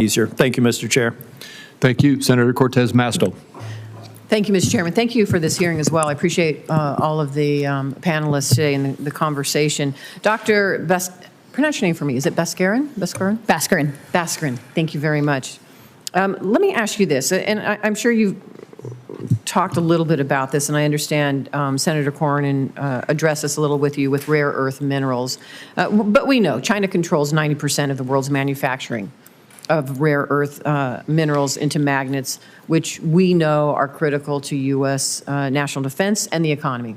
easier. Thank you, Mr. Chair. Thank you. Senator Cortez Masto. Thank you, Mr. Chairman. Thank you for this hearing as well. I appreciate all of the panelists today and the conversation. Dr. Pronounce your name for me. Is it Baskarin? Baskarin. Baskarin. Thank you very much. Let me ask you this, and I'm sure you've talked a little bit about this, and I understand Senator Cornyn addressed this a little with you with rare earth minerals. But we know China controls 90% of the world's manufacturing of rare earth minerals into magnets, which we know are critical to U.S. national defense and the economy.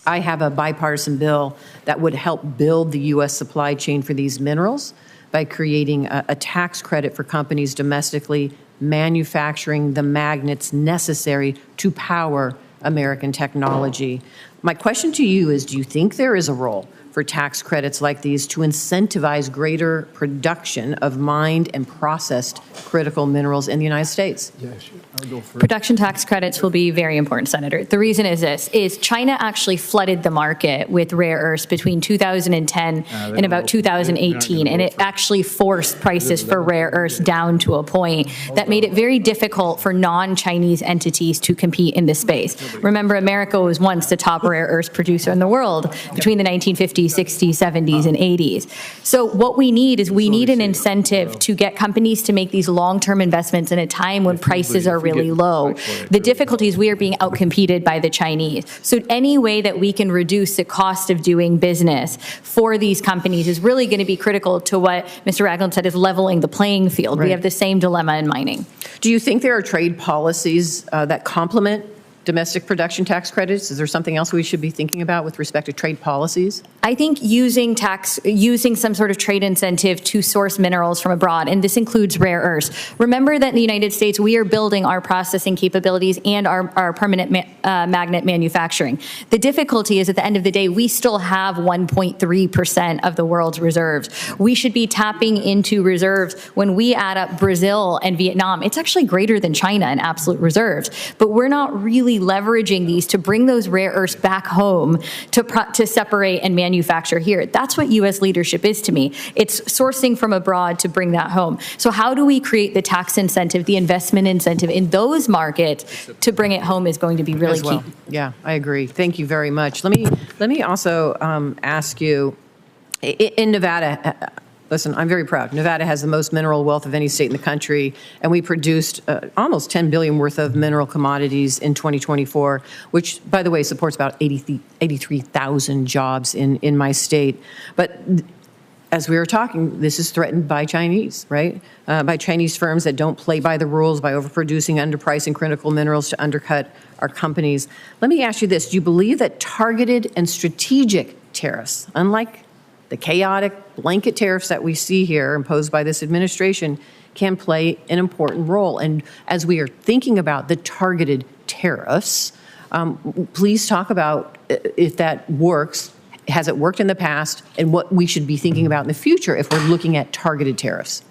I have a bipartisan bill that would help build the U.S. supply chain for these minerals by creating a tax credit for companies domestically manufacturing the magnets necessary to power American technology. My question to you is, do you think there is a role for tax credits like these to incentivize greater production of mined and processed critical minerals in the United States? Yes, I'll go first. Production tax credits will be very important, Senator. The reason is this, is China actually flooded the market with rare earths between 2010 and about 2018, and it actually forced prices for rare earths down to a point that made it very difficult for non-Chinese entities to compete in this space. Remember, America was once the top rare earths producer in the world between the 1950s, 60s, 70s, and 80s. So what we need is we need an incentive to get companies to make these long-term investments in a time when prices are really low. The difficulty is we are being outcompeted by the Chinese. So any way that we can reduce the cost of doing business for these companies is really going to be critical to what Mr. Ragland said is leveling the playing field. Right. We have the same dilemma in mining. Do you think there are trade policies that complement domestic production tax credits? Is there something else we should be thinking about with respect to trade policies? I think using some sort of trade incentive to source minerals from abroad, and this includes rare earths. Remember that in the United States, we are building our processing capabilities and our permanent magnet manufacturing. The difficulty is at the end of the day, we still have 1.3% of the world's reserves. We should be tapping into reserves. When we add up Brazil and Vietnam, it's actually greater than China in absolute reserves, but we're not really leveraging these to bring those rare earths back home to separate and manufacture here. That's what U.S. leadership is to me. It's sourcing from abroad to bring that home. So how do we create the tax incentive, the investment incentive in those markets to bring it home is going to be really key. Yeah, I agree. Thank you very much. Let me also ask you, in Nevada, listen, I'm very proud. Nevada has the most mineral wealth of any state in the country, and we produced almost $10 billion worth of mineral commodities in 2024, which, by the way, supports about 83,000 jobs in my state. But as we were talking, this is threatened by Chinese, right? By Chinese firms that don't play by the rules, by overproducing, underpricing critical minerals to undercut our companies. Let me ask you this. Do you believe that targeted and strategic tariffs, unlike the chaotic blanket tariffs that we see here imposed by this administration, can play an important role? And as we are thinking about the targeted tariffs, please talk about if that works. Has it worked in the past, and what we should be thinking about in the future if we're looking at targeted tariffs?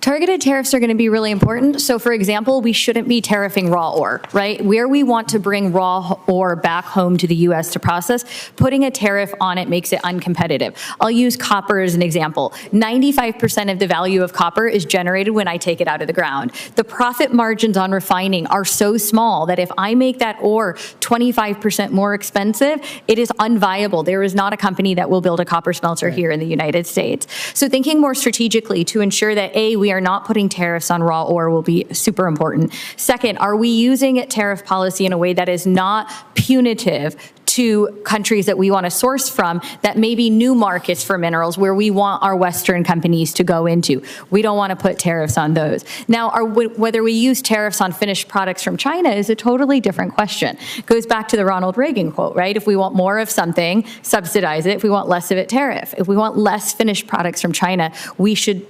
Targeted tariffs are going to be really important. So, for example, we shouldn't be tariffing raw ore, right? Where we want to bring raw ore back home to the U.S. to process, putting a tariff on it makes it uncompetitive. I'll use copper as an example. 95% of the value of copper is generated when I take it out of the ground. The profit margins on refining are so small that if I make that ore 25% more expensive, it is unviable. There is not a company that will build a copper smelter here in the United States. So thinking more strategically to ensure that, A, we are not putting tariffs on raw ore will be super important. Second, are we using tariff policy in a way that is not punitive to countries that we want to source from that may be new markets for minerals where we want our Western companies to go into? We don't want to put tariffs on those. Now, whether we use tariffs on finished products from China is a totally different question. It goes back to the Ronald Reagan quote, right? If we want more of something, subsidize it. If we want less of it, tariff. If we want less finished products from China, we should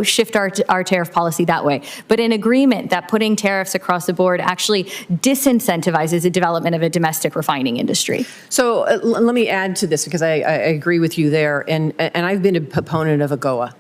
shift our tariff policy that way. But an agreement that putting tariffs across the board actually disincentivizes the development of a domestic refining industry. So let me add to this, because I agree with you there. And I've been a proponent of AGOA,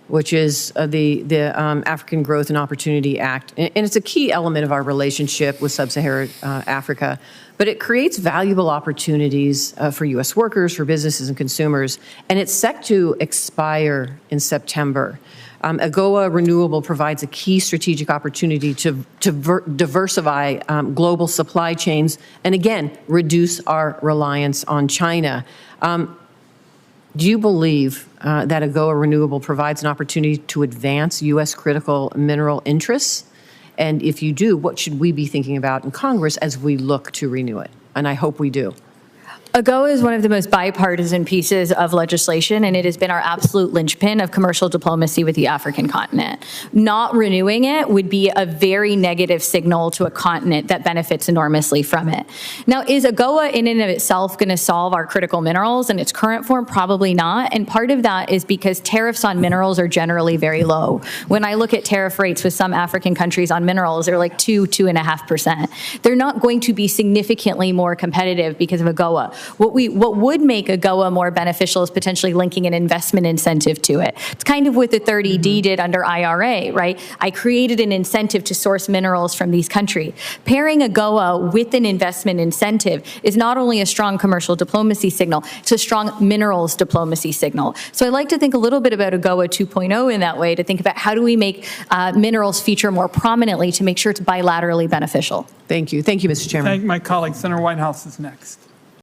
which is the African Growth and Opportunity Act. And it's a key element of our relationship with sub-Saharan Africa. But it creates valuable opportunities for U.S. workers, for businesses and consumers. And it's set to expire in September. AGOA Renewable provides a key strategic opportunity to diversify global supply chains and, again, reduce our reliance on China. Do you believe that AGOA Renewable provides an opportunity to advance U.S. critical mineral interests? And if you do, what should we be thinking about in Congress as we look to renew it? And I hope we do. AGOA is one of the most bipartisan pieces of legislation, and it has been our absolute linchpin of commercial diplomacy with the African continent. Not renewing it would be a very negative signal to a continent that benefits enormously from it. Now, is AGOA in and of itself going to solve our critical minerals in its current form? Probably not. And part of that is because tariffs on minerals are generally very low. When I look at tariff rates with some African countries on minerals, they're like 2.5%. They're not going to be significantly more competitive because of AGOA. What would make AGOA more beneficial is potentially linking an investment incentive to it. It's kind of what the 30D did under IRA, right? I created an incentive to source minerals from these countries. Pairing AGOA with an investment incentive is not only a strong commercial diplomacy signal, it's a strong minerals diplomacy signal. So I like to think a little bit about AGOA 2.0 in that way, to think about how do we make minerals feature more prominently to make sure it's bilaterally beneficial. Thank you. Thank you, Mr. Chairman. Thank my colleague. Senator Whitehouse is next.